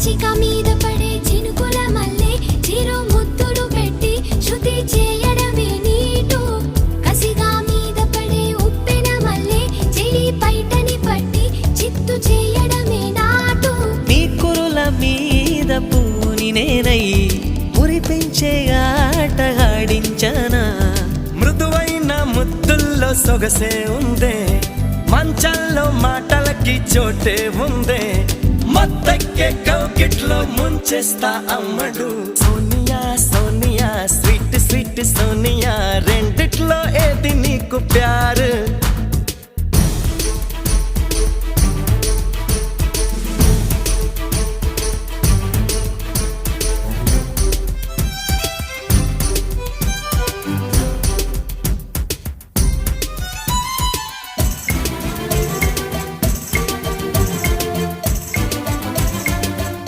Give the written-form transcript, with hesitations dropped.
పిచ్చిక మీద పడే చినుకుల మల్లె చిరు ముద్దులు పెట్టి శృతి చేయడమే నీటు కసిగా మీద పడే ఉప్పెన మల్లె చెలి పైటని పట్టి చిత్తు చేయడమే నాటు నీ కురుల మీద పూని నేనై మురిపించే ఆట ఆడించనా మృదువైన ముద్దుల్లో సొగసే ఉందే మంచంలో మాటలకి చోటే ఉందే మత్తెక్కే కౌకిట్లో ముంచేస్తా అమ్మడు సోనియా సోనియా స్వీట్ స్వీట్ సోనియా రెండిట్లో ఏది నీకు ప్యారు